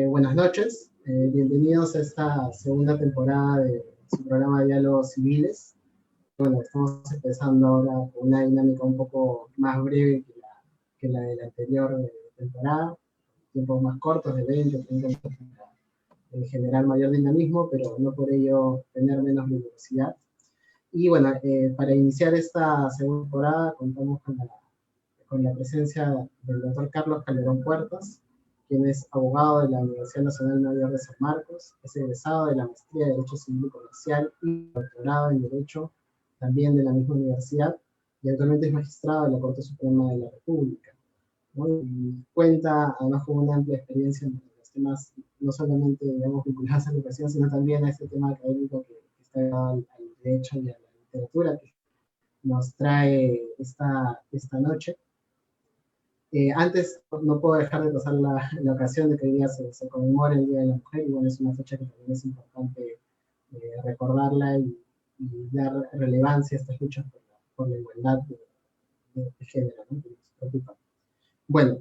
Buenas noches, bienvenidos a esta segunda temporada de su programa de Diálogos Civiles. Bueno, estamos empezando ahora con una dinámica un poco más breve que la de la anterior temporada, tiempos más cortos de 20 o 30 minutos para generar mayor dinamismo, pero no por ello tener menos luminosidad. Y bueno, para iniciar esta segunda temporada contamos con la presencia del doctor Carlos Calderón Puertas, quien es abogado de la Universidad Nacional Mayor de San Marcos, es egresado de la maestría de Derecho Civil y Comercial y doctorado en Derecho también de la misma universidad, y actualmente es magistrado de la Corte Suprema de la República, ¿no? Y cuenta además con una amplia experiencia en los temas, no solamente digamos, vinculados a la educación, sino también a este tema académico que está ligado al derecho y a la literatura que nos trae esta noche. Antes no puedo dejar de pasar la ocasión de que hoy día se conmemora el Día de la Mujer, y bueno, es una fecha que también es importante recordarla y dar relevancia a estas luchas por la igualdad de género, ¿no? Que nos preocupa. Bueno,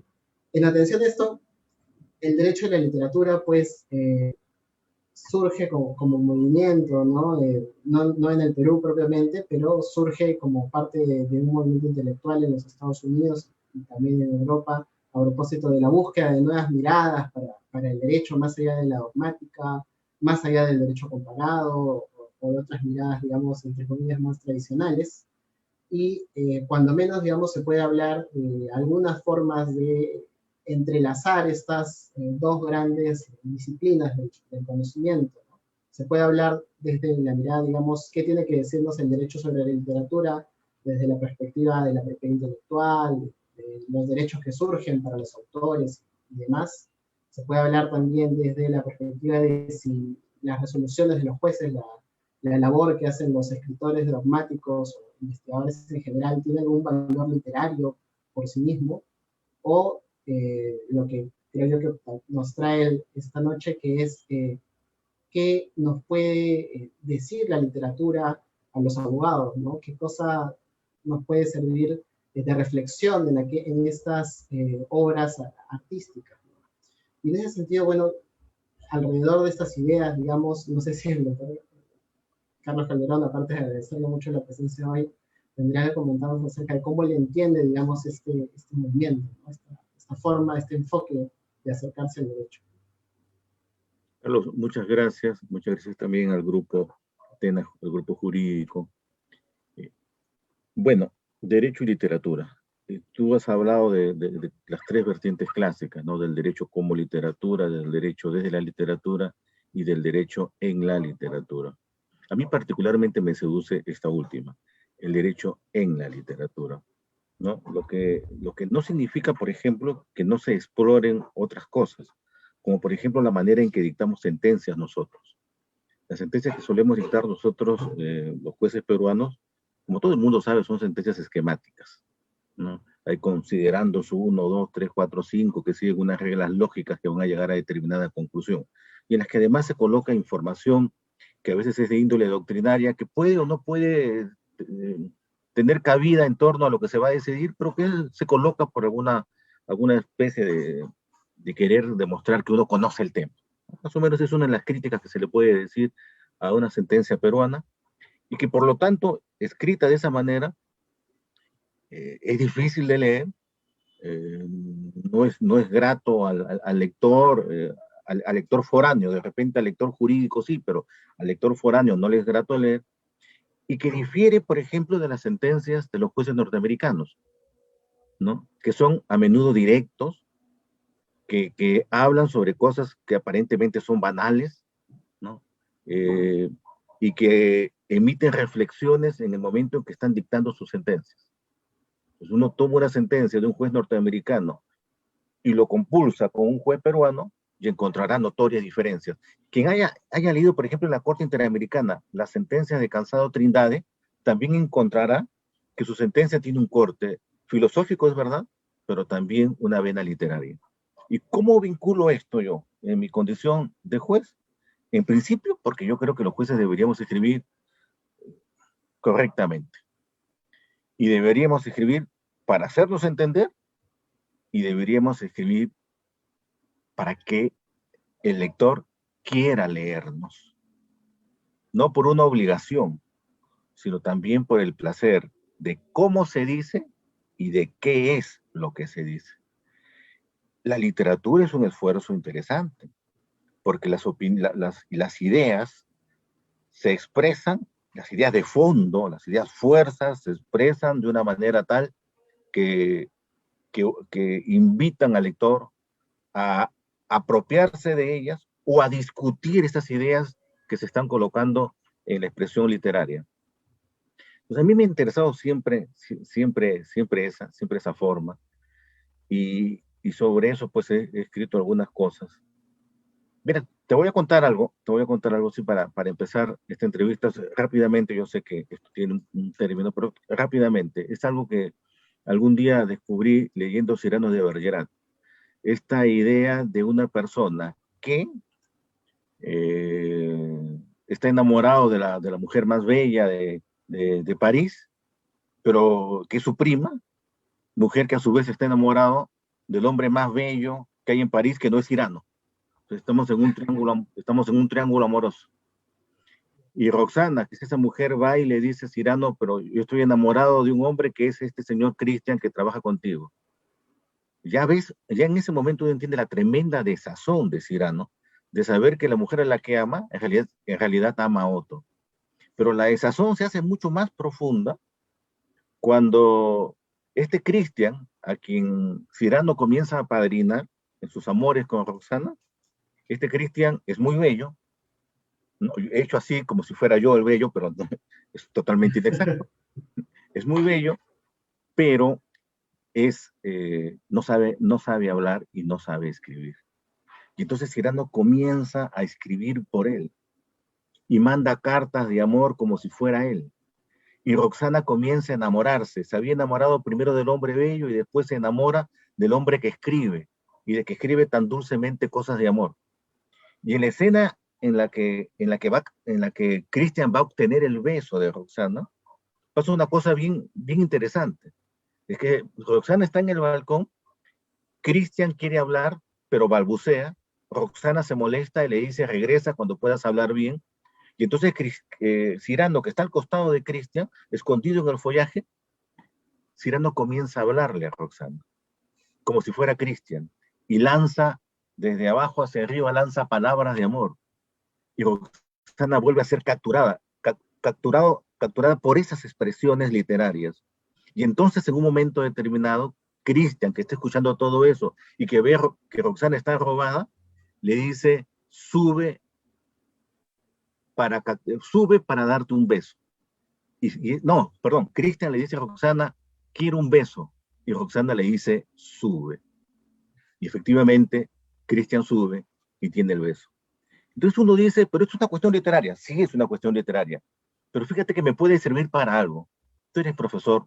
en atención a esto, el derecho de la literatura, pues, surge como movimiento, ¿no? No en el Perú propiamente, pero surge como parte de un movimiento intelectual en los Estados Unidos y también en Europa, a propósito de la búsqueda de nuevas miradas para el derecho, más allá de la dogmática, más allá del derecho comparado, o de otras miradas, digamos, entre comillas, más tradicionales. Y cuando menos, digamos, se puede hablar de algunas formas de entrelazar estas dos grandes disciplinas del conocimiento, ¿no? Se puede hablar desde la mirada, digamos, qué tiene que decirnos el derecho sobre la literatura, desde la perspectiva de la propiedad intelectual, de los derechos que surgen para los autores y demás. Se puede hablar también desde la perspectiva de si las resoluciones de los jueces, la labor que hacen los escritores dogmáticos o investigadores en general, tienen un valor literario por sí mismo, o lo que creo yo que nos trae esta noche, que es qué nos puede decir la literatura a los abogados, ¿no? Qué cosa nos puede servir de reflexión en estas obras artísticas, ¿no? Y en ese sentido, bueno, alrededor de estas ideas, digamos, no sé si el doctor Carlos Calderón, aparte de agradecerle mucho la presencia hoy, tendría que comentarnos acerca de cómo le entiende, digamos, este movimiento, ¿no? Esta forma, este enfoque de acercarse al derecho. Carlos, muchas gracias también al grupo Atenas, al grupo jurídico. Bueno, derecho y literatura. Tú has hablado de las tres vertientes clásicas, ¿no? Del derecho como literatura, del derecho desde la literatura y del derecho en la literatura. A mí particularmente me seduce esta última, el derecho en la literatura, ¿no? Lo que no significa, por ejemplo, que no se exploren otras cosas, como por ejemplo la manera en que dictamos sentencias nosotros. Las sentencias que solemos dictar nosotros, los jueces peruanos, como todo el mundo sabe, son sentencias esquemáticas, ¿no? Hay considerando su 1, 2, 3, 4, 5, que siguen unas reglas lógicas que van a llegar a determinada conclusión, y en las que además se coloca información que a veces es de índole doctrinaria, que puede o no puede tener cabida en torno a lo que se va a decidir, pero que se coloca por alguna especie de querer demostrar que uno conoce el tema. Más o menos es una de las críticas que se le puede decir a una sentencia peruana, y que por lo tanto, escrita de esa manera, es difícil de leer, no es grato al lector, al lector foráneo, de repente al lector jurídico sí, pero al lector foráneo no le es grato leer, y que difiere, por ejemplo, de las sentencias de los jueces norteamericanos, ¿no? Que son a menudo directos, que hablan sobre cosas que aparentemente son banales, ¿no? Y que emiten reflexiones en el momento en que están dictando sus sentencias. Pues uno toma una sentencia de un juez norteamericano y lo compulsa con un juez peruano y encontrará notorias diferencias. Quien haya leído, por ejemplo, en la Corte Interamericana la sentencia de Cansado Trindade, también encontrará que su sentencia tiene un corte filosófico, es verdad, pero también una vena literaria. ¿Y cómo vinculo esto yo en mi condición de juez? En principio, porque yo creo que los jueces deberíamos escribir correctamente. Y deberíamos escribir para hacernos entender, y deberíamos escribir para que el lector quiera leernos, no por una obligación, sino también por el placer de cómo se dice y de qué es lo que se dice. La literatura es un esfuerzo interesante, porque las ideas se expresan, las ideas de fondo, las ideas fuerzas, se expresan de una manera tal que, que invitan al lector a apropiarse de ellas o a discutir estas ideas que se están colocando en la expresión literaria. Pues a mí me ha interesado siempre esa forma, y sobre eso pues he escrito algunas cosas. Mira, te voy a contar algo así para empezar esta entrevista rápidamente. Yo sé que esto tiene un término, pero rápidamente. Es algo que algún día descubrí leyendo Cyrano de Bergerac. Esta idea de una persona que está enamorado de la mujer más bella de París, pero que es su prima, mujer que a su vez está enamorado del hombre más bello que hay en París, que no es Cyrano. Estamos en un triángulo amoroso. Y Roxana, que es esa mujer, va y le dice a Cyrano, pero yo estoy enamorado de un hombre que es este señor Cristian que trabaja contigo. Ya ves, ya en ese momento uno entiende la tremenda desazón de Cyrano, de saber que la mujer a la que ama, en realidad ama a otro. Pero la desazón se hace mucho más profunda cuando este Cristian, a quien Cyrano comienza a padrinar en sus amores con Roxana, este Cristian es muy bello, ¿no? Hecho así como si fuera yo el bello, pero no, es totalmente inexacto. Es muy bello, pero no sabe hablar y no sabe escribir. Y entonces Cyrano comienza a escribir por él y manda cartas de amor como si fuera él. Y Roxana comienza a enamorarse. Se había enamorado primero del hombre bello y después se enamora del hombre que escribe, y de que escribe tan dulcemente cosas de amor. Y en la escena en la que Christian va a obtener el beso de Roxana, pasa una cosa bien interesante. Es que Roxana está en el balcón, Christian quiere hablar, pero balbucea. Roxana se molesta y le dice, regresa cuando puedas hablar bien. Y entonces Cyrano, que está al costado de Christian, escondido en el follaje, Cyrano comienza a hablarle a Roxana, como si fuera Christian, y lanza, desde abajo hacia arriba, lanza palabras de amor. Y Roxana vuelve a ser capturada por esas expresiones literarias. Y entonces, en un momento determinado, Christian, que está escuchando todo eso y que ve que Roxana está robada, le dice, sube para darte un beso. No, perdón, Christian le dice a Roxana, quiero un beso. Y Roxana le dice, sube. Y efectivamente, Christian sube y tiene el beso. Entonces uno dice, pero es una cuestión literaria. Sí, es una cuestión literaria. Pero fíjate que me puede servir para algo. Tú eres profesor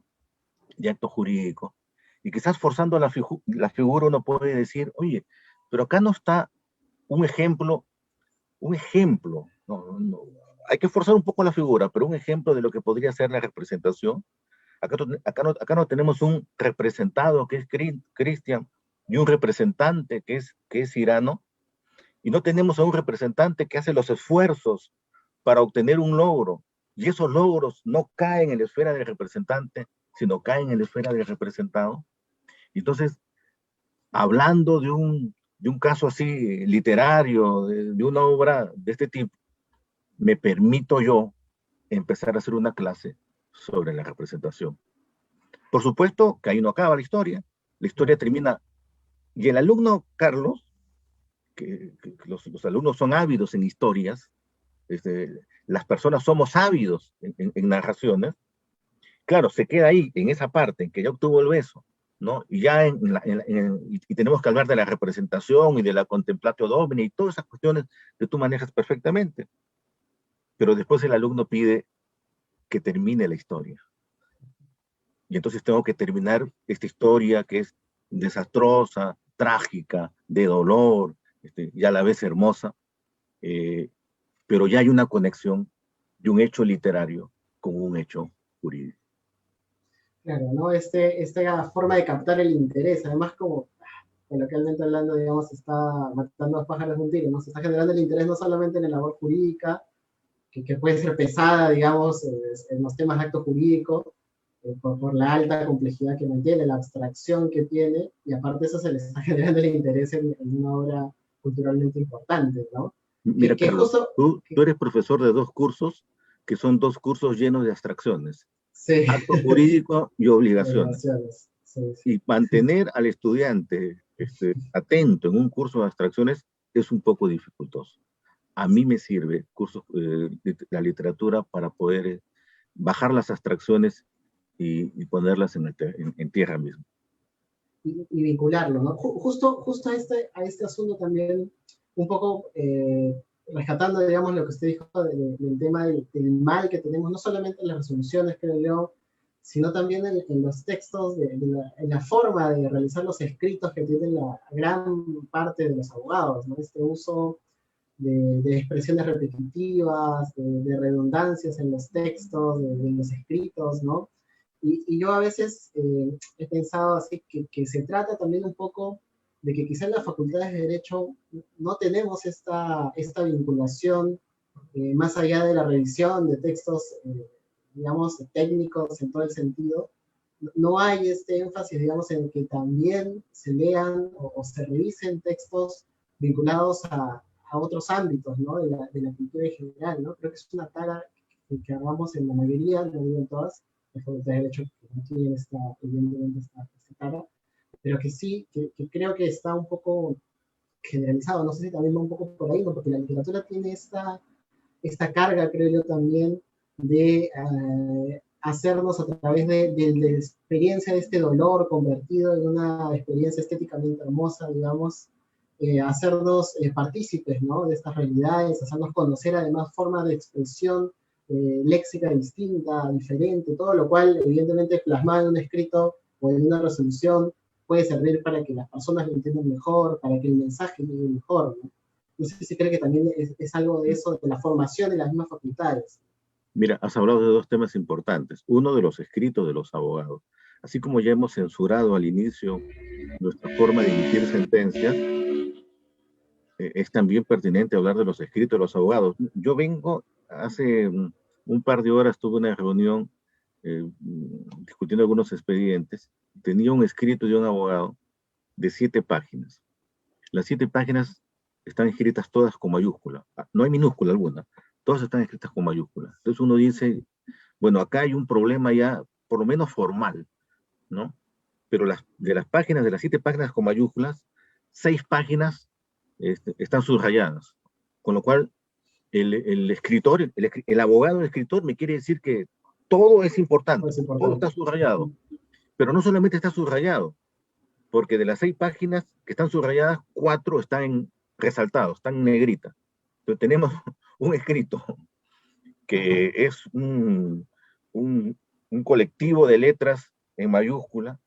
de acto jurídico, y quizás forzando la figura uno puede decir, oye, pero acá no está un ejemplo, no, hay que forzar un poco la figura, pero un ejemplo de lo que podría ser la representación. Acá no tenemos un representado que es Cristian, y un representante que es Cyrano, y no tenemos a un representante que hace los esfuerzos para obtener un logro, y esos logros no caen en la esfera del representante, sino caen en la esfera del representado. Y entonces, hablando de un caso así literario, de una obra de este tipo, me permito yo empezar a hacer una clase sobre la representación. Por supuesto que ahí no acaba la historia termina, y el alumno Carlos, que los alumnos son ávidos en historias, las personas somos ávidos en narraciones, claro, se queda ahí, en esa parte, en que ya obtuvo el beso, ¿no? Y ya y tenemos que hablar de la representación y de la contemplatio domini y todas esas cuestiones que tú manejas perfectamente. Pero después el alumno pide que termine la historia. Y entonces tengo que terminar esta historia que es desastrosa, trágica, de dolor, y a la vez hermosa, pero ya hay una conexión de un hecho literario con un hecho jurídico. Claro, ¿no? Esta forma de captar el interés, además como coloquialmente hablando, digamos, está matando a los pájaros de un tiro, ¿no? Se está generando el interés no solamente en la labor jurídica, que puede ser pesada, digamos, en los temas de acto jurídico, por la alta complejidad que mantiene, la abstracción que tiene, y aparte de eso se les está generando el interés en una obra culturalmente importante, ¿no? Mira, Que Carlos, justo... tú eres profesor de 2 cursos, que son 2 cursos llenos de abstracciones, Sí, acto jurídico y obligaciones. sí, Y mantener al estudiante atento en un curso de abstracciones es un poco dificultoso. A mí me sirve la literatura para poder bajar las abstracciones y ponerlas en tierra misma. y vincularlo, ¿no? Justo a este asunto también, un poco rescatando, digamos, lo que usted dijo del tema del mal que tenemos, no solamente en las resoluciones, creo yo, sino también en los textos, en la forma de realizar los escritos que tienen la gran parte de los abogados, ¿no? Este uso de expresiones repetitivas, de redundancias en los textos, de los escritos, ¿no? Y yo a veces he pensado así que se trata también un poco de que quizá en las facultades de Derecho no tenemos esta vinculación más allá de la revisión de textos, digamos, técnicos en todo el sentido. No hay este énfasis, digamos, en que también se lean o se revisen textos vinculados a otros ámbitos, ¿no? De la cultura en general, ¿no? Creo que es una tarea que hagamos en la mayoría, no digo en todas, las facultades de Derecho que no tienen evidentemente esta tarea, pero que sí, que creo que está un poco generalizado, no sé si también va un poco por ahí, ¿no? Porque la literatura tiene esta carga, creo yo, también de hacernos a través de la experiencia de este dolor convertido en una experiencia estéticamente hermosa, digamos, hacernos partícipes, ¿no? De estas realidades, hacernos conocer además formas de expresión léxica distinta, diferente, todo lo cual evidentemente plasmado en un escrito o en una resolución puede servir para que las personas lo entiendan mejor, para que el mensaje llegue mejor, ¿no? No sé si cree que también es algo de eso, de la formación de las mismas facultades. Mira, has hablado de 2 temas importantes. Uno de los escritos de los abogados. Así como ya hemos censurado al inicio nuestra forma de emitir sentencias, es también pertinente hablar de los escritos de los abogados. Yo vengo, hace un par de horas tuve una reunión discutiendo algunos expedientes. Tenía un escrito de un abogado de 7 páginas. Las 7 páginas están escritas todas con mayúscula. No hay minúscula alguna. Todas están escritas con mayúscula. Entonces uno dice, bueno, acá hay un problema ya, por lo menos formal, ¿no? Pero de las 7 páginas con mayúsculas, 6 páginas están subrayadas. Con lo cual, el escritor, el abogado, el escritor, me quiere decir que todo es importante, Es todo importante. está subrayado. Pero no solamente está subrayado, porque de las 6 páginas que están subrayadas, 4 están resaltados, están en negrita. Entonces tenemos un escrito que es un colectivo de letras en mayúscula,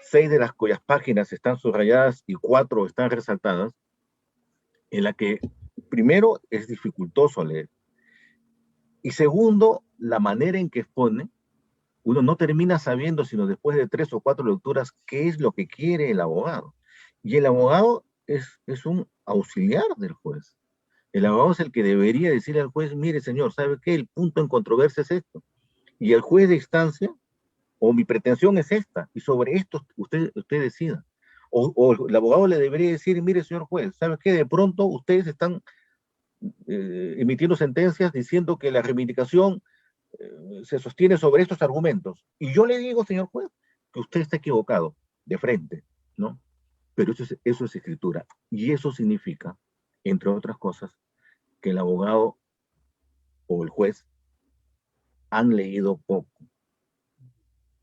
6 de las cuyas páginas están subrayadas y 4 están resaltadas, en la que primero es dificultoso leer, y segundo, la manera en que expone, uno no termina sabiendo, sino después de 3 o 4 lecturas, qué es lo que quiere el abogado. Y el abogado es un auxiliar del juez. El abogado es el que debería decirle al juez, mire señor, ¿sabe qué? El punto en controversia es esto. Y el juez de instancia, o mi pretensión es esta, y sobre esto usted decida. O el abogado le debería decir, mire señor juez, ¿sabe qué? De pronto ustedes están emitiendo sentencias diciendo que la reivindicación se sostiene sobre estos argumentos. Y yo le digo, señor juez, que usted está equivocado, de frente, ¿no? Pero eso es escritura. Y eso significa, entre otras cosas, que el abogado o el juez han leído poco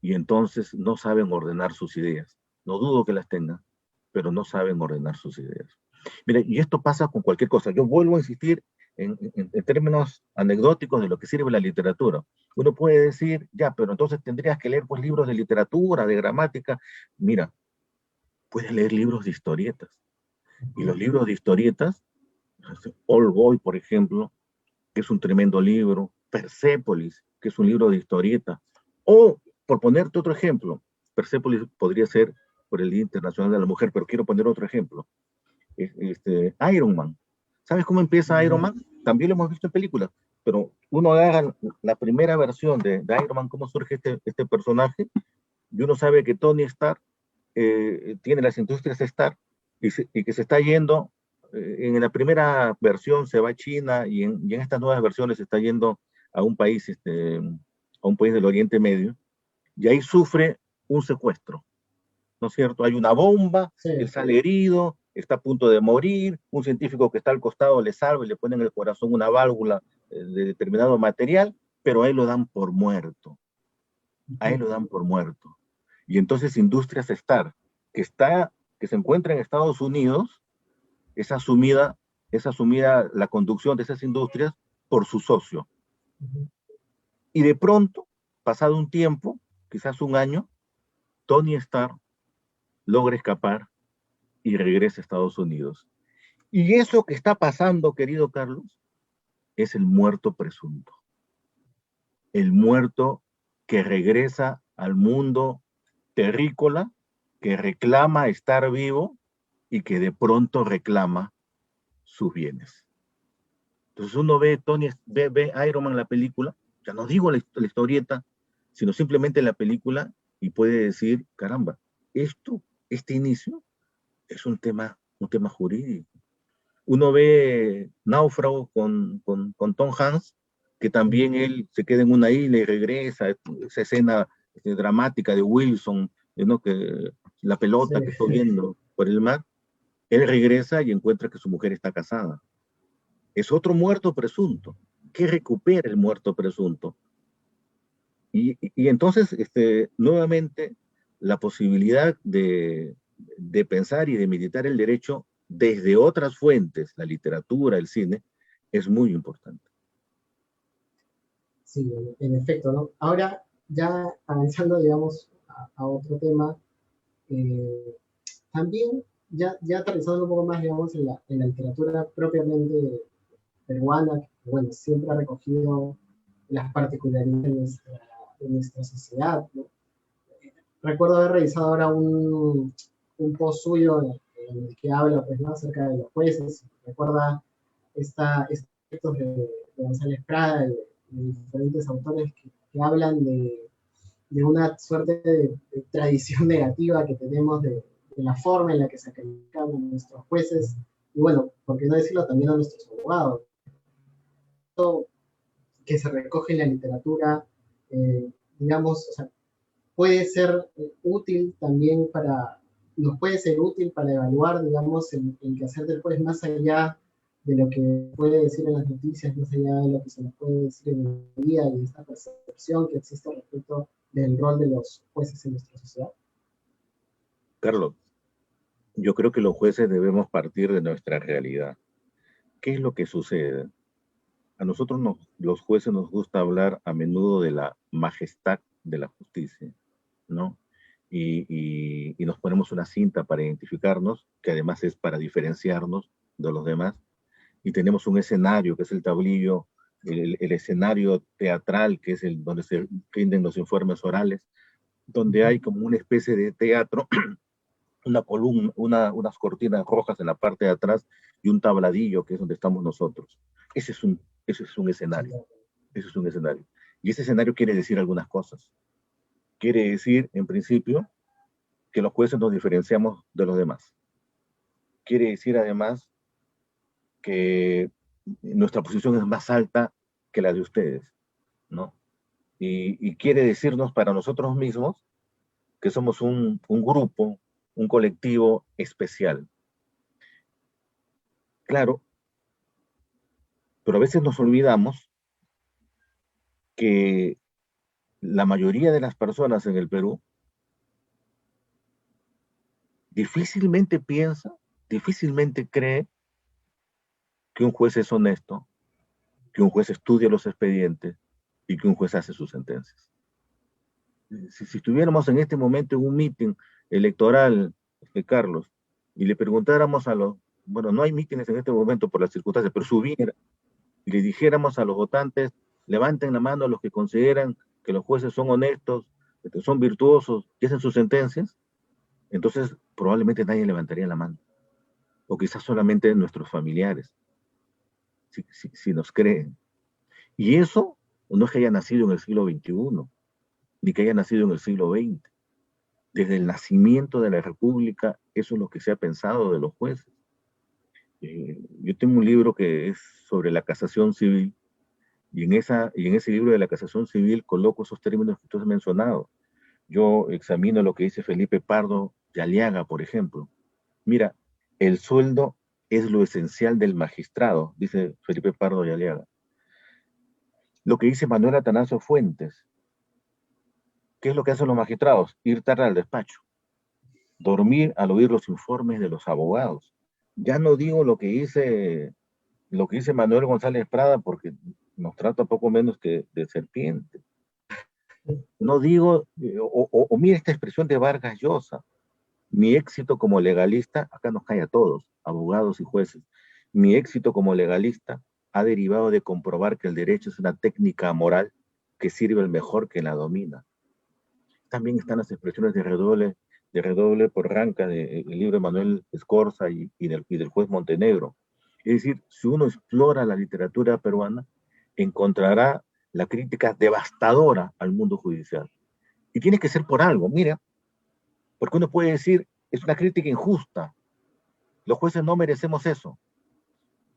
y entonces no saben ordenar sus ideas. No dudo que las tengan, pero no saben ordenar sus ideas. Mira, y esto pasa con cualquier cosa. Yo vuelvo a insistir en términos anecdóticos de lo que sirve la literatura. Uno puede decir, ya, pero entonces tendrías que leer pues libros de literatura, de gramática. Mira, puedes leer libros de historietas. Y los libros de historietas, All Boy, por ejemplo, que es un tremendo libro, Persépolis, que es un libro de historieta, o, por ponerte otro ejemplo, Persépolis podría ser por el Día Internacional de la Mujer, pero quiero poner otro ejemplo. Iron Man. ¿Sabes cómo empieza Iron Man? También lo hemos visto en películas, pero uno agarra la primera versión de Iron Man, cómo surge este personaje, y uno sabe que Tony Stark tiene las industrias Stark y que se está yendo, en la primera versión se va a China y en estas nuevas versiones se está yendo a un país, a un país del Oriente Medio, y ahí sufre un secuestro, ¿no es cierto? Hay una bomba, Sí. él sale herido, está a punto de morir, un científico que está al costado le salva y le pone en el corazón una válvula de determinado material, pero a él lo dan por muerto. A él lo dan por muerto. Y entonces Industrias Star, que se encuentra en Estados Unidos, es asumida la conducción de esas industrias por su socio. Y de pronto, pasado un tiempo, quizás un año, Tony Stark logra escapar y regresa a Estados Unidos. Y eso que está pasando, querido Carlos, es el muerto presunto. El muerto que regresa al mundo terrícola, que reclama estar vivo y que de pronto reclama sus bienes. Entonces uno ve Iron Man en la película, ya no digo la historieta, sino simplemente la película, y puede decir, caramba, este inicio es un tema jurídico. Uno ve Náufrago con Tom Hanks, que también él se queda en una isla y regresa, esa escena dramática de Wilson, ¿no? Que la pelota que está viendo por el mar, él regresa y encuentra que su mujer está casada. Es otro muerto presunto. ¿Qué recupera el muerto presunto? Y entonces, nuevamente, la posibilidad de pensar y de meditar el derecho desde otras fuentes, la literatura, el cine, es muy importante. Sí, en efecto, ¿no? Ahora, ya avanzando, digamos, a otro tema, también, ya aterrizando un poco más, digamos, en la literatura propiamente peruana, que, bueno, siempre ha recogido las particularidades de nuestra sociedad, ¿no? Recuerdo haber revisado ahora un post suyo en el que habla, pues, ¿no?, acerca de los jueces. Recuerda estos textos de González Prada y de diferentes autores que hablan de una suerte de tradición negativa que tenemos de la forma en la que se califican a nuestros jueces, y bueno, por qué no decirlo también a nuestros abogados. Esto que se recoge en la literatura, digamos, o sea, puede ser útil también nos puede ser útil para evaluar, digamos, el quehacer del juez más allá de lo que puede decir en las noticias, más allá de lo que se nos puede decir en el día y esta percepción que existe respecto del rol de los jueces en nuestra sociedad. Carlos, yo creo que los jueces debemos partir de nuestra realidad. ¿Qué es lo que sucede? A nosotros los jueces nos gusta hablar a menudo de la majestad de la justicia, ¿no? Y nos ponemos una cinta para identificarnos, que además es para diferenciarnos de los demás, y tenemos un escenario, que es el tablillo, el escenario teatral, que es donde se rinden los informes orales, donde hay como una especie de teatro, una columna, unas cortinas rojas en la parte de atrás y un tabladillo, que es donde estamos nosotros. Ese es un escenario. Ese es un escenario. Y ese escenario quiere decir algunas cosas. Quiere decir, en principio, que los jueces nos diferenciamos de los demás. Quiere decir, además, que nuestra posición es más alta que la de ustedes, ¿no? Y quiere decirnos para nosotros mismos que somos un grupo, un colectivo especial. Claro, pero a veces nos olvidamos que la mayoría de las personas en el Perú difícilmente piensa, difícilmente cree que un juez es honesto, que un juez estudia los expedientes y que un juez hace sus sentencias. Si estuviéramos en este momento en un meeting electoral, Carlos, y le preguntáramos bueno, no hay mítines en este momento por las circunstancias, pero si hubiera, y le dijéramos a los votantes, levanten la mano a los que consideran que los jueces son honestos, que son virtuosos y hacen sus sentencias, entonces probablemente nadie levantaría la mano. O quizás solamente nuestros familiares, si nos creen. Y eso no es que haya nacido en el siglo XXI, ni que haya nacido en el siglo XX. Desde el nacimiento de la República, eso es lo que se ha pensado de los jueces. Yo tengo un libro que es sobre la casación civil, y en ese libro de la casación civil coloco esos términos que tú has mencionado. Yo examino lo que dice Felipe Pardo de Aliaga, por ejemplo. Mira, el sueldo es lo esencial del magistrado, dice Felipe Pardo de Aliaga. Lo que dice Manuel Atanasio Fuentes, ¿qué es lo que hacen los magistrados? Ir tarde al despacho, dormir al oír los informes de los abogados. Ya no digo lo que dice Manuel González Prada, porque nos trata poco menos que de serpiente. No digo, o mira esta expresión de Vargas Llosa, mi éxito como legalista, acá nos cae a todos, abogados y jueces, mi éxito como legalista ha derivado de comprobar que el derecho es una técnica moral que sirve al mejor que la domina. También están las expresiones de Redoble Porranca, del libro de Manuel Escorza y del juez Montenegro. Es decir, si uno explora la literatura peruana, encontrará la crítica devastadora al mundo judicial. Y tiene que ser por algo, mira, porque uno puede decir, es una crítica injusta, los jueces no merecemos eso.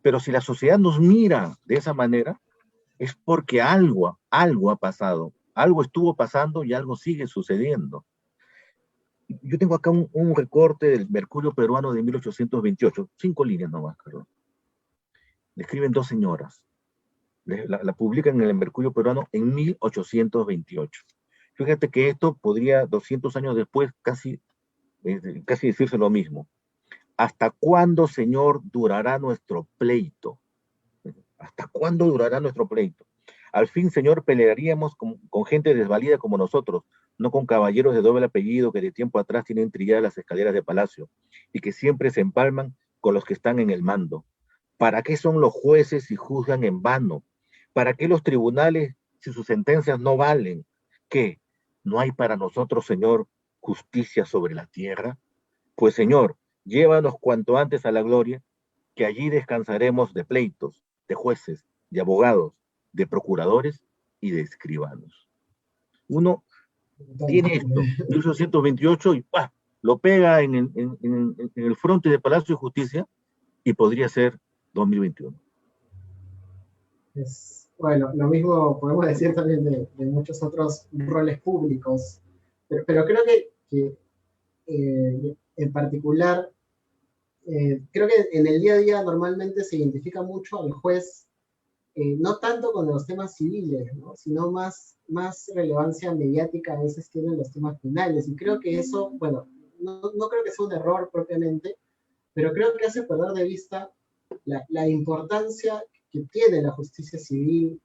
Pero si la sociedad nos mira de esa manera, es porque algo ha pasado, algo estuvo pasando y algo sigue sucediendo. Yo tengo acá un recorte del Mercurio Peruano de 1828, 5 líneas nomás, Carlos. Le escriben dos señoras, la publican en el Mercurio Peruano en 1828. Fíjate que esto podría, 200 años después, casi decirse lo mismo. ¿Hasta cuándo, Señor, durará nuestro pleito? ¿Hasta cuándo durará nuestro pleito? Al fin, Señor, pelearíamos con gente desvalida como nosotros, no con caballeros de doble apellido que de tiempo atrás tienen trilladas las escaleras de palacio y que siempre se empalman con los que están en el mando. ¿Para qué son los jueces si juzgan en vano? ¿Para qué los tribunales si sus sentencias no valen? ¿Qué? ¿No hay para nosotros, Señor, justicia sobre la tierra? Pues, Señor, llévanos cuanto antes a la gloria, que allí descansaremos de pleitos, de jueces, de abogados, de procuradores y de escribanos. Uno tiene esto, 1828, y ¡pah!, lo pega en el fronte de Palacio de Justicia y podría ser 2021. Bueno, lo mismo podemos decir también de muchos otros roles públicos, pero creo que en particular, creo que en el día a día normalmente se identifica mucho al juez, no tanto con los temas civiles, ¿no?, sino más relevancia mediática a veces tienen los temas penales. Y creo que eso, bueno, no creo que sea un error propiamente, pero creo que hace perder de vista la importancia que tiene la justicia civil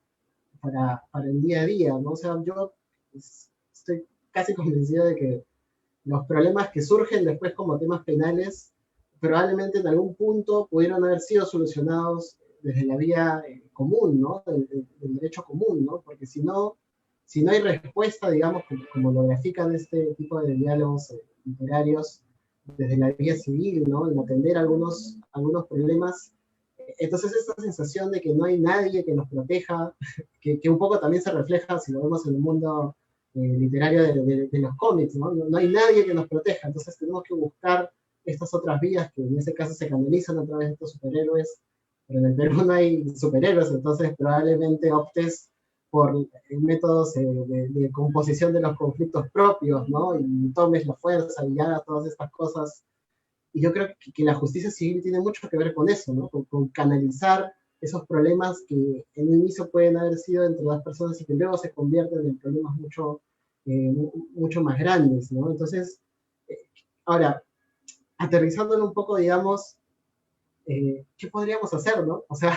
para el día a día, ¿no? O sea, yo estoy casi convencido de que los problemas que surgen después como temas penales probablemente en algún punto pudieron haber sido solucionados desde la vía común, ¿no? Del derecho común, ¿no? Porque si no hay respuesta, digamos, como lo grafican este tipo de diálogos literarios desde la vía civil, ¿no?, en atender algunos problemas, entonces esta sensación de que no hay nadie que nos proteja, que un poco también se refleja, si lo vemos en el mundo literario de los cómics, ¿no? No hay nadie que nos proteja, entonces tenemos que buscar estas otras vías que en ese caso se canalizan a través de estos superhéroes, pero en el Perú no hay superhéroes, entonces probablemente optes por métodos de composición de los conflictos propios, ¿no? Y tomes la fuerza y hagas todas estas cosas. Y yo creo que la justicia civil tiene mucho que ver con eso, ¿no? Con canalizar esos problemas que en un inicio pueden haber sido entre dos personas y que luego se convierten en problemas mucho más grandes, ¿no? Entonces, ahora, aterrizándolo un poco, digamos, ¿qué podríamos hacer, no? O sea,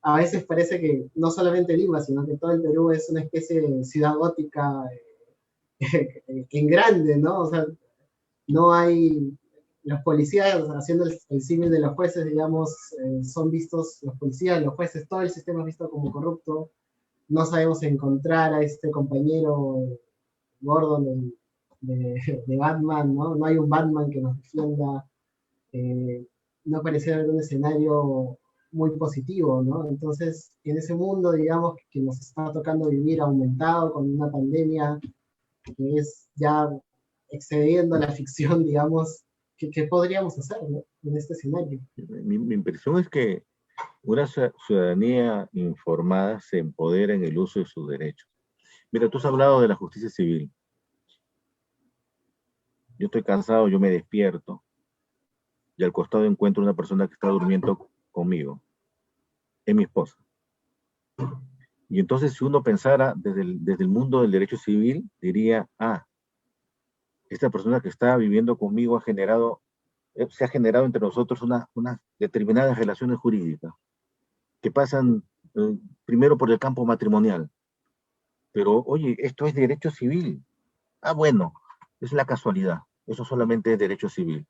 a veces parece que no solamente Lima, sino que todo el Perú es una especie de ciudad gótica en grande, ¿no? O sea, no hay, los policías haciendo el símil de los jueces, digamos, son vistos, los policías, los jueces, todo el sistema es visto como corrupto, no sabemos encontrar a este compañero Gordon de Batman, ¿no? No hay un Batman que nos defienda, eh, no parecía haber un escenario muy positivo, ¿no? Entonces, en ese mundo, digamos, que nos está tocando vivir aumentado con una pandemia que es ya excediendo la ficción, digamos, ¿qué podríamos hacer, ¿no? En este escenario? Mi impresión es que una ciudadanía informada se empodera en el uso de sus derechos. Mira, tú has hablado de la justicia civil. Yo estoy cansado, yo me despierto y al costado encuentro una persona que está durmiendo conmigo. Es mi esposa. Y entonces, si uno pensara desde el mundo del derecho civil, diría, esta persona que está viviendo conmigo se ha generado entre nosotros unas determinadas relaciones jurídicas que pasan primero por el campo matrimonial. Pero, oye, esto es derecho civil. Bueno, es la casualidad. Eso solamente es derecho civil.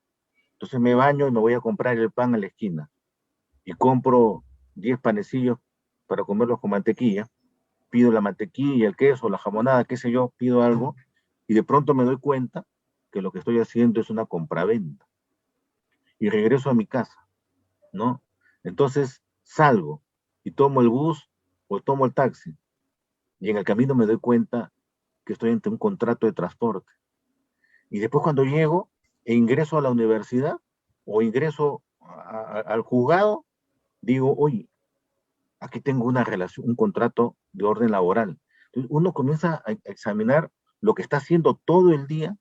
Entonces me baño y me voy a comprar el pan a la esquina. Y compro 10 panecillos para comerlos con mantequilla. Pido la mantequilla, el queso, la jamonada, qué sé yo, pido algo. Y de pronto me doy cuenta que lo que estoy haciendo es una compraventa. Y regreso a mi casa, ¿no? Entonces salgo y tomo el bus o tomo el taxi. Y en el camino me doy cuenta que estoy ante un contrato de transporte. Y después cuando llego e ingreso a la universidad o ingreso al juzgado, digo, oye, aquí tengo una relación, un contrato de orden laboral. Entonces uno comienza a examinar lo que está haciendo todo el día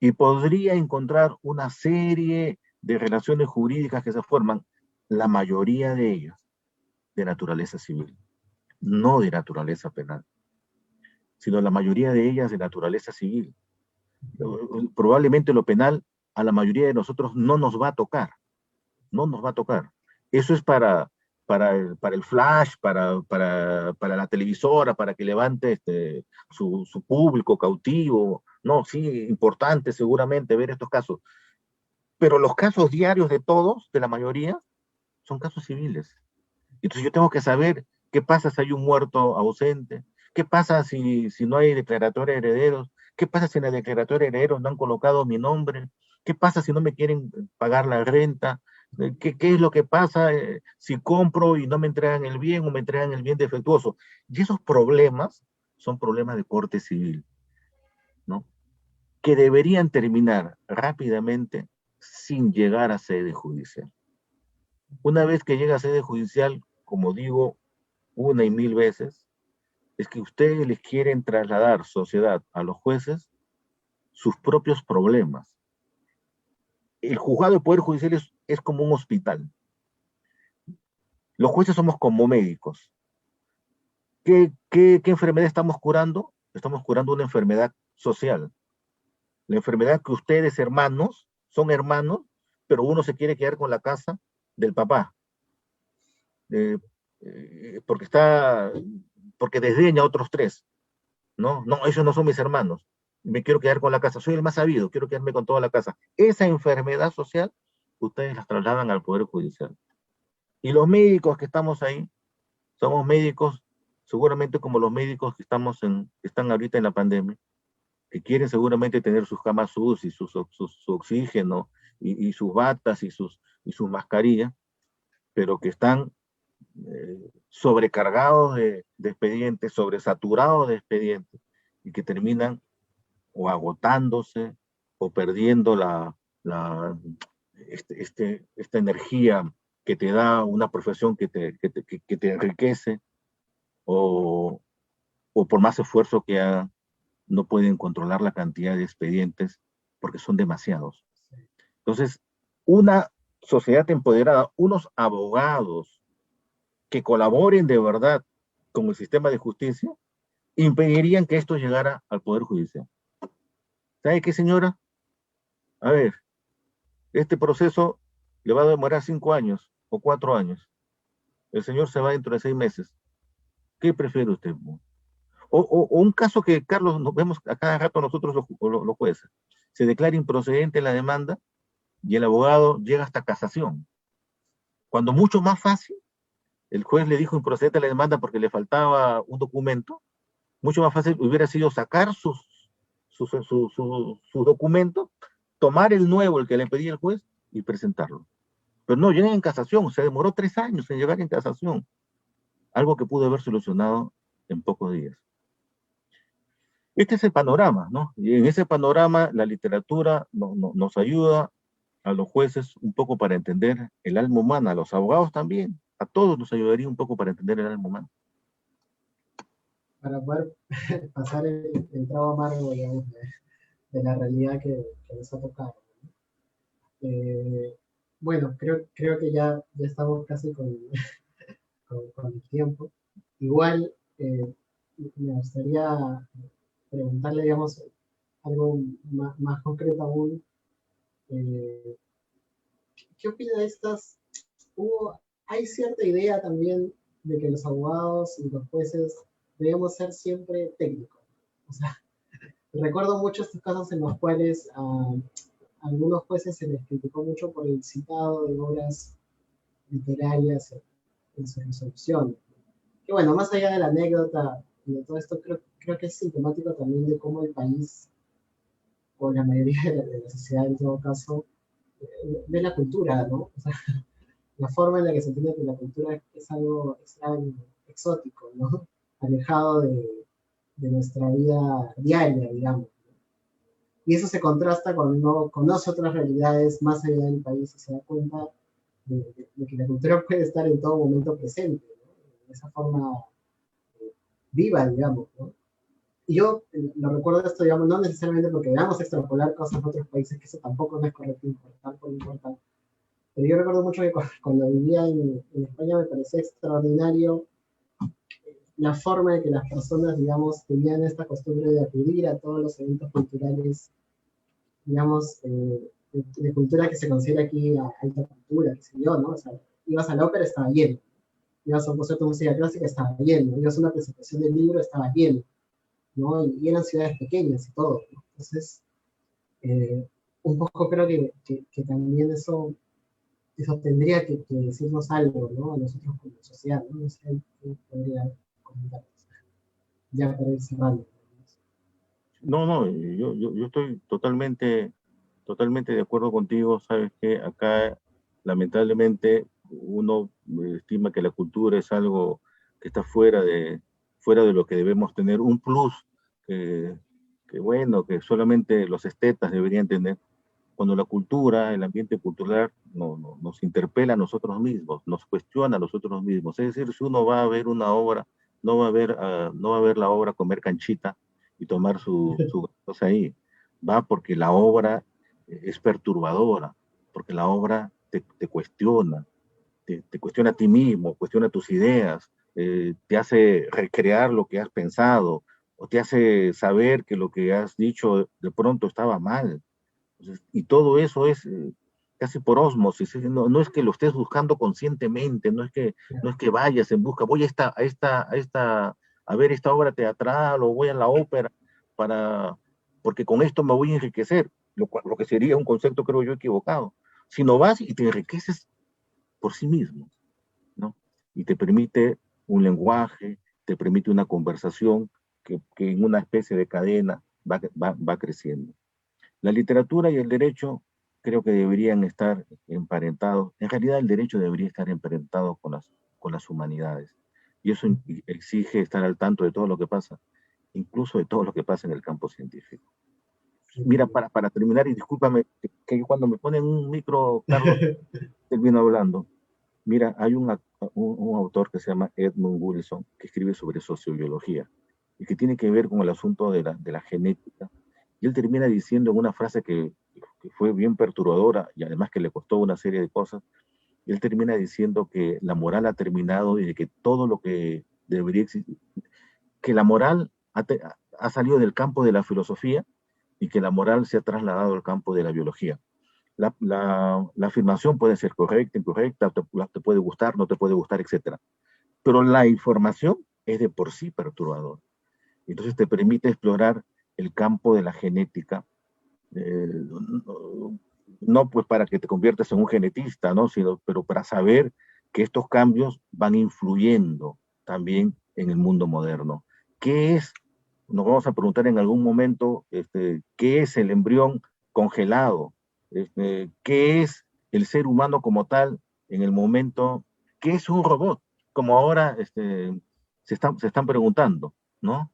y podría encontrar una serie de relaciones jurídicas que se forman, la mayoría de ellas de naturaleza civil, no de naturaleza penal, sino la mayoría de ellas de naturaleza civil. Probablemente lo penal a la mayoría de nosotros no nos va a tocar, no nos va a tocar. Eso es para el flash, para la televisora, para que levante su público cautivo. No, sí, importante seguramente ver estos casos. Pero los casos diarios de todos, de la mayoría, son casos civiles. Entonces yo tengo que saber qué pasa si hay un muerto ausente, qué pasa si no hay declaratoria de herederos, qué pasa si en la declaratoria de herederos no han colocado mi nombre, qué pasa si no me quieren pagar la renta, qué es lo que pasa si compro y no me entregan el bien o me entregan el bien defectuoso. Y esos problemas son problemas de corte civil, ¿no? Que deberían terminar rápidamente sin llegar a sede judicial. Una vez que llega a sede judicial, como digo una y mil veces, es que ustedes les quieren trasladar, sociedad, a los jueces sus propios problemas. El juzgado de Poder Judicial es como un hospital. Los jueces somos como médicos. ¿Qué enfermedad estamos curando? Estamos curando una enfermedad social. La enfermedad que ustedes, hermanos, son hermanos, pero uno se quiere quedar con la casa del papá. Porque porque desdeña a otros tres. No, no, esos no son mis hermanos. Me quiero quedar con la casa. Soy el más sabido, quiero quedarme con toda la casa. Esa enfermedad social, ustedes las trasladan al Poder Judicial. Y los médicos que estamos ahí, somos médicos, seguramente como los médicos que están ahorita en la pandemia, que quieren seguramente tener sus camas UCI, su oxígeno, y sus batas y sus mascarillas, pero que están sobrecargados de expedientes, sobresaturados de expedientes, y que terminan o agotándose o perdiendo esta energía que te da una profesión que te enriquece, o, o por más esfuerzo que hagan, no pueden controlar la cantidad de expedientes porque son demasiados. Entonces, una sociedad empoderada, unos abogados que colaboren de verdad con el sistema de justicia, impedirían que esto llegara al Poder Judicial. ¿Sabe qué, señora? A ver, este proceso le va a demorar 5 años o 4 años. El señor se va dentro de 6 meses. ¿Qué prefiere usted? O un caso que, Carlos, nos vemos a cada rato nosotros los jueces. Se declara improcedente la demanda y el abogado llega hasta casación. Cuando mucho más fácil, el juez le dijo improcedente la demanda porque le faltaba un documento, mucho más fácil hubiera sido sacar su documento, tomar el nuevo, el que le pedía el juez, y presentarlo. Pero no, llegan en casación, se demoró 3 años en llegar en casación. Algo que pudo haber solucionado en pocos días. Este es el panorama, ¿no? Y en ese panorama la literatura nos ayuda a los jueces un poco para entender el alma humana, a los abogados también, a todos nos ayudaría un poco para entender el alma humana. Para poder pasar el trago amargo, digamos, de la realidad que nos ha tocado. Bueno, creo que ya estamos casi con el tiempo. Igual, me gustaría preguntarle, digamos, algo más concreto aún. ¿Qué opina de estas? Hay cierta idea también de que los abogados y los jueces debemos ser siempre técnicos. O sea, recuerdo mucho estos casos en los cuales a algunos jueces se les criticó mucho por el citado de obras literarias en su resolución. Que bueno, más allá de la anécdota y de todo esto, creo que es sintomático también de cómo el país, o la mayoría de la sociedad en todo caso, ve la cultura, ¿no? O sea, la forma en la que se entiende que la cultura es algo exótico, ¿no? Alejado de nuestra vida diaria, digamos. Y eso se contrasta cuando uno conoce otras realidades más allá del país y se da cuenta de que la cultura puede estar en todo momento presente, ¿no? De esa forma viva, digamos, ¿no? Y yo lo recuerdo esto, digamos, no necesariamente porque veamos extrapolar cosas de otros países, que eso tampoco no es correcto importar por importar, pero yo recuerdo mucho que cuando vivía en España me parecía extraordinario la forma en que las personas, digamos, tenían esta costumbre de acudir a todos los eventos culturales, digamos, de cultura que se considera aquí alta cultura, qué sé yo, ¿no? O sea, ibas a la ópera, estaba lleno. Ibas a un concierto de música clásica, estaba lleno. Ibas a una presentación del libro, estaba lleno, ¿no? Y eran ciudades pequeñas y todo, ¿no? Entonces, un poco creo que también eso tendría que decirnos algo, ¿no? A nosotros como sociedad, ¿no? No sé qué podría comentar. Ya para ir cerrando. No, yo estoy totalmente de acuerdo contigo. Sabes que acá, lamentablemente, uno estima que la cultura es algo que está fuera de lo que debemos tener, un plus que bueno, que solamente los estetas deberían tener, cuando la cultura, el ambiente cultural nos interpela a nosotros mismos, nos cuestiona a nosotros mismos. Es decir, si uno va a ver una obra, no va a ver la obra comer canchita y tomar su cosa ahí. Va porque la obra es perturbadora, porque la obra te cuestiona, te cuestiona a ti mismo, cuestiona tus ideas, te hace recrear lo que has pensado, o te hace saber que lo que has dicho de pronto estaba mal. Entonces, y todo eso es casi por ósmosis, no es que lo estés buscando conscientemente, no es que vayas en busca, voy a ver esta obra teatral o voy a la ópera porque con esto me voy a enriquecer, lo que sería un concepto, creo yo, equivocado. Sino vas y te enriqueces por sí mismo, ¿no? Y te permite un lenguaje, te permite una conversación que en una especie de cadena va creciendo. La literatura y el derecho creo que deberían estar emparentados. En realidad el derecho debería estar emparentado con las humanidades. Y eso exige estar al tanto de todo lo que pasa, incluso de todo lo que pasa en el campo científico. Mira, para terminar, y discúlpame, que cuando me ponen un micro, Carlos, termino hablando. Mira, hay un autor que se llama Edmund Wilson, que escribe sobre sociobiología, y que tiene que ver con el asunto de la genética. Y él termina diciendo en una frase que fue bien perturbadora, y además que le costó una serie de cosas, él termina diciendo que la moral ha terminado y de que todo lo que debería existir, que la moral ha salido del campo de la filosofía y que la moral se ha trasladado al campo de la biología. La afirmación puede ser correcta, incorrecta, te puede gustar, no te puede gustar, etc. Pero la información es de por sí perturbadora. Entonces te permite explorar el campo de la genética, no pues para que te conviertas en un genetista, ¿no? Pero para saber que estos cambios van influyendo también en el mundo moderno. ¿Qué es nos vamos a preguntar en algún momento qué es el embrión congelado, qué es el ser humano como tal en el momento, qué es un robot, como ahora se están preguntando, ¿no?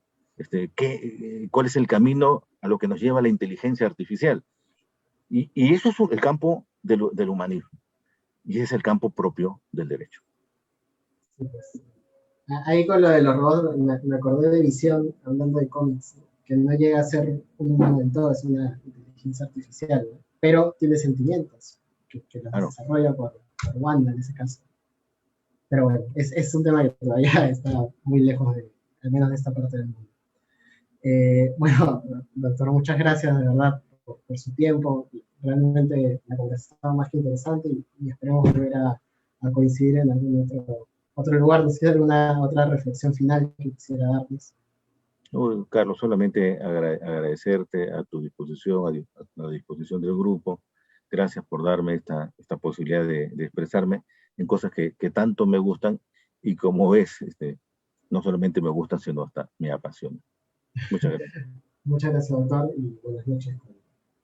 ¿Cuál es el camino a lo que nos lleva la inteligencia artificial? Y eso es el campo del humanismo, y ese es el campo propio del derecho. Sí, pues. Ahí con lo de los robots me acordé de Visión, hablando de cómics, que no llega a ser un humano del todo, es una inteligencia artificial, ¿no? Pero tiene sentimientos, que los Claro. desarrolla por Wanda en ese caso. Pero bueno, es un tema que todavía está muy lejos al menos de esta parte del mundo. Bueno, doctor, muchas gracias de verdad por su tiempo. Realmente la conversación estaba más que interesante y esperemos volver a coincidir en algún otro lugar. ¿No sé si hay alguna otra reflexión final que quisiera darles? Carlos, solamente agradecerte a tu disposición, a la disposición del grupo. Gracias por darme esta posibilidad de expresarme en cosas que tanto me gustan y como ves, no solamente me gustan, sino hasta me apasionan. Muchas gracias. Muchas gracias, doctor, y buenas noches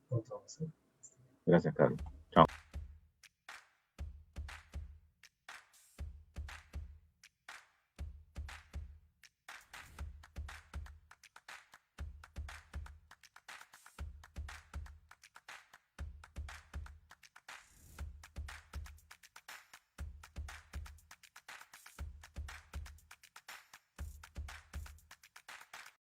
con todos. Gracias, Carlos. Chao.